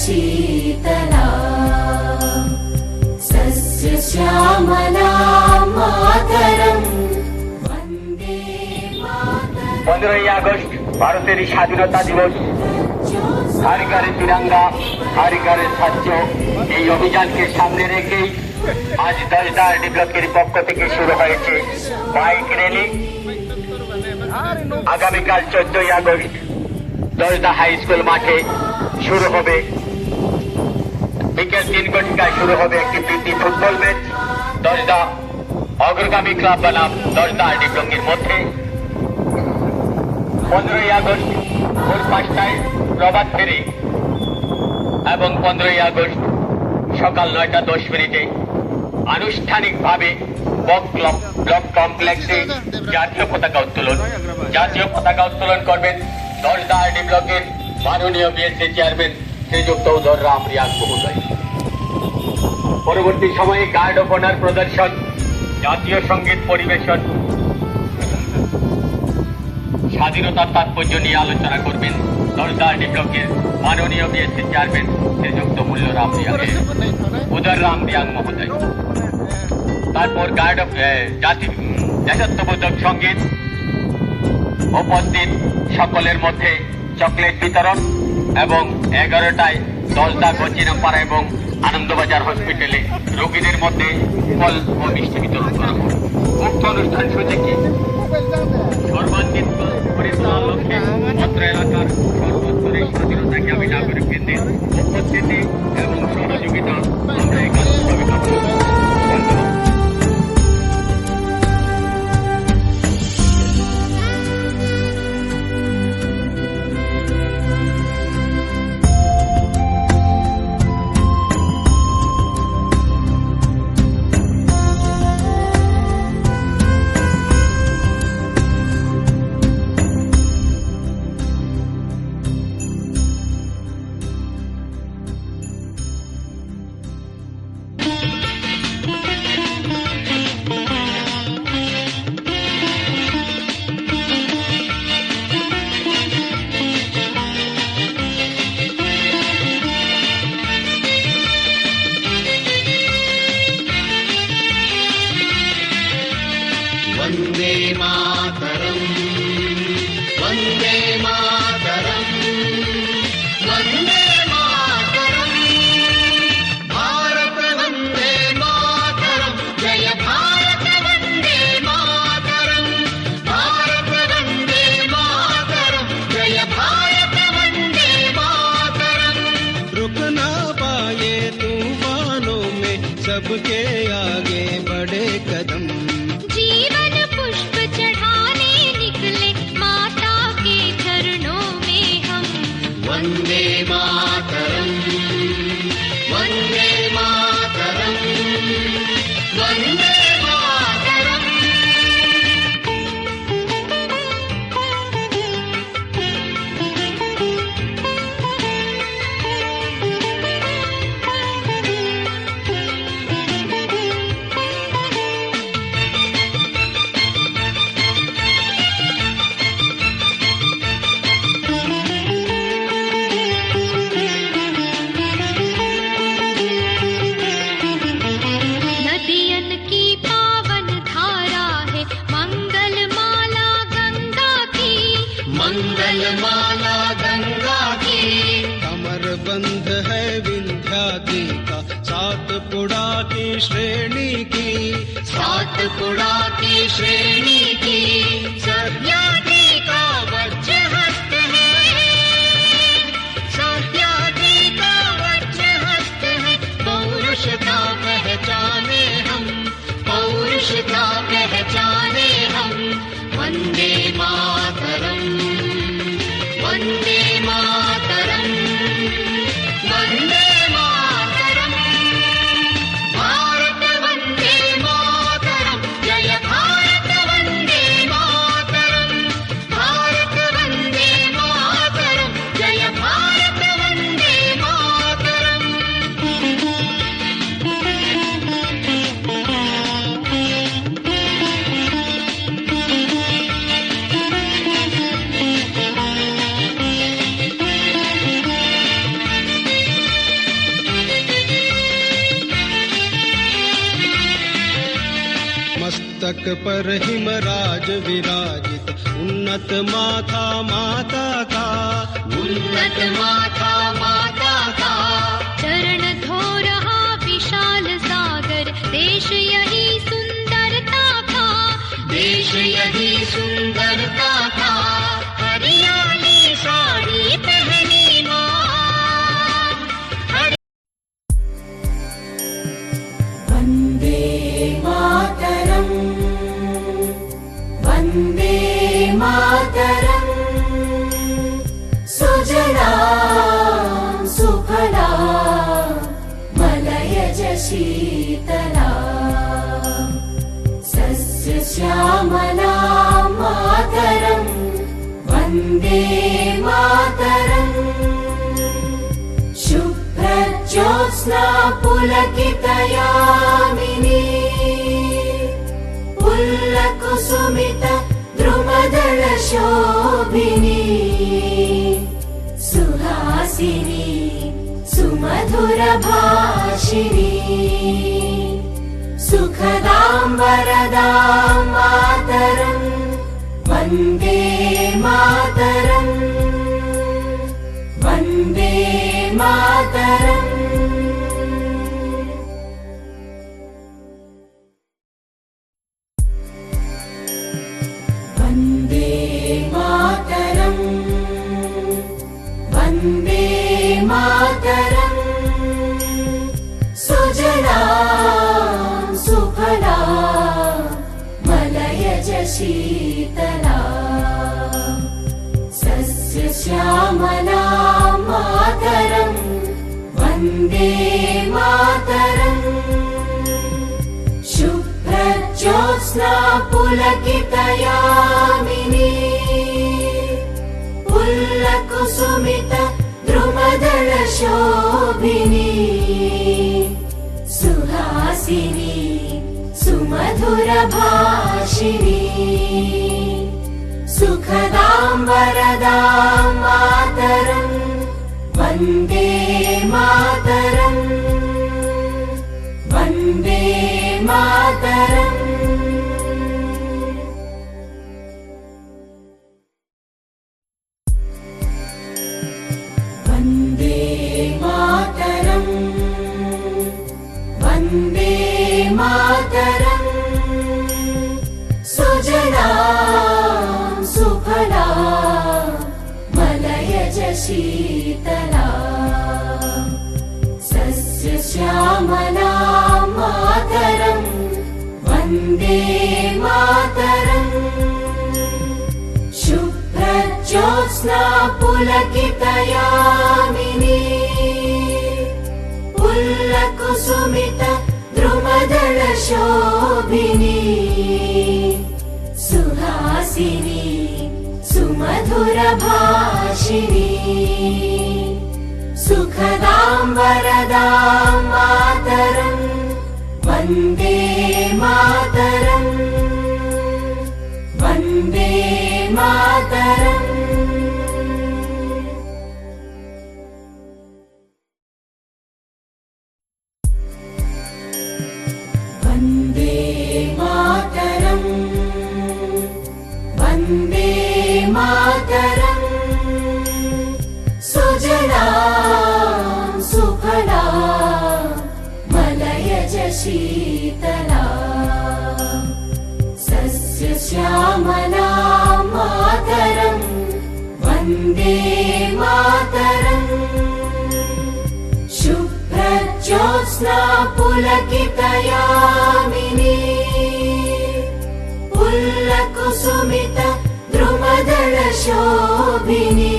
शीतला सस्यश्यामला मातरम् Vande Mataram. 15 August ভারতের স্বাধীনতা দিবস, হারিকারে তিরঙ্গা, হারিকারে ছাত্র, এই অভিযানকে সামনে রেখেই আজ 10 ব্লকের পক্ষ থেকে শুরু হয়েছে বাইক র্যালি। আগামীকাল 14 আগস্ট 10 হাই স্কুল মাঠে শুরু হবে, বিকেল 3 ঘটিকায় শুরু হবে একটি প্রীতি ফুটবল ম্যাচ 10 অগ্রগামী ক্লাব বনাম 10 ব্লকের মধ্যে। 15 আগস্ট ভোর 5টায় প্রভাত ফেরি এবং 15 আগস্ট সকাল 9:10 আনুষ্ঠানিকভাবে ব্লক কমপ্লেক্সে জাতীয় পতাকা উত্তোলন করবেন 10 ব্লকের মাননীয় বিএসসি চেয়ারম্যান শ্রীযুক্ত উদর রাম রিয়াং মহোদয়। পরবর্তী সময়ে গার্ড অফ অনার প্রদর্শন, জাতীয় সঙ্গীত পরিবেশন, স্বাধীনতার তাৎপর্য নিয়ে আলোচনা করবেন 10 ব্লকের মাননীয় বিএসসি চেয়ারম্যান শ্রীযুক্ত উদর রাম রিয়াং মহোদয়। তারপর গার্ড অফ দেশাত্মবোধক সঙ্গীত, উপস্থিত সকলের মধ্যে চকলেট বিতরণ এবং 11টায় 10 গচিনাপাড়া এবং আনন্দবাজার হসপিটালে রোগীদের মধ্যে ফল ও মিষ্টি বিতরণ করা হবে। উক্ত অনুষ্ঠান সূচিকে সর্বাঙ্গীন পরিচালনার লক্ষ্যে অত্র এলাকার সর্বস্তরের স্বাধীনতাকামী নাগরিকবৃন্দের উপস্থিতি এবং সহযোগিতা আমরা একান্তভাবে কামনা করি। वन्दे मातरम् वन्दे मातरम् वन्दे मातरम् भारत वन्दे मातरम् जय भारत वन्दे मातरम् भारत वन्दे मातरम् जय भारत वन्दे मातरम् रुक ना पाए तूफानों में सबके आगे बढ़े कदम जीवन पुष्प चढ़ाने निकले माता के चरणों में हम वन्दे मातरम् वन्दे मातरम् वन्दे मातरम् नदियन की पावन धारा है मंगल माला गंगा की मंगलमाला गंगा की कमर बंध है विंध्यादी का सातपुड़ा की श्रेणी की सातपुड़ा की श्रेणी की सह्याद्री का वज्र हस्त है सह्याद्री का वज्र हस्त है पौरुषता पहचाने हम पौरुषता पहचाने हम वन्दे मातरम् वन्दे मातरम् वन्दे मातरम् भारत वन्दे मातरम् जय भारत वन्दे मातरम् मस्तक पर हिमराज विराजित उन्नत माथा माता का, उन्नत माथा माता का। चरण धो रहा विशाल सागर, देश यही सुंदरता का, देश यही सुंदरता का। हरियाली साड़ी पहनी माँ, वन्दे मातरम् वन्दे मातरम् सुजला सुफला मलयज शीतला सस्यश्यामला मातरम् वन्दे मातरम् शुभ्रज्योत्स्ना पुलकितयामिनी पुल्लकुसुमित द्रुमदल शोभिनी सुहासिनी सुमधुर भाषिणी सुखदां वरदां मातरम् वन्दे मातरम् वन्दे मातरम् वन्दे मातरम् वन्दे मातरम् सुजला सुफला मलयज शीतला सस्यश्यामला मातरम् वन्दे मातरम् शुभ्रज्योत्स्ना पुलकितयामिनी पुल्लकुसुमित द्रुमदल शोभिनी सुहासिनी सुमधुर भाषिणी सुखदां वरदां मातरम् वन्दे मातरम् वन्दे मातरम् वन्दे मातरम् वन्दे मातरम् सुजला सुफला मलयज शीतला सस्यश्यामला मातरम् वन्दे मातरम् शुभ्रज्योत्स्ना पुलकितयामिनी पुल्लकुसुमित द्रुमदल शोभिनी सुहासिनी सुमधुर भाषिणी सुखदां वरदां मातरम् वन्दे मातरम् वन्दे मातरम् वन्दे मातरम् वन्दे मातरम् सुजला सुफला मलयज शीतला सस्यश्यामला मातरम् वन्दे मातरम् शुभ्रज्योत्स्ना पुलकितयामिनी पुल्लकुसुमित द्रुमदल शोभिनी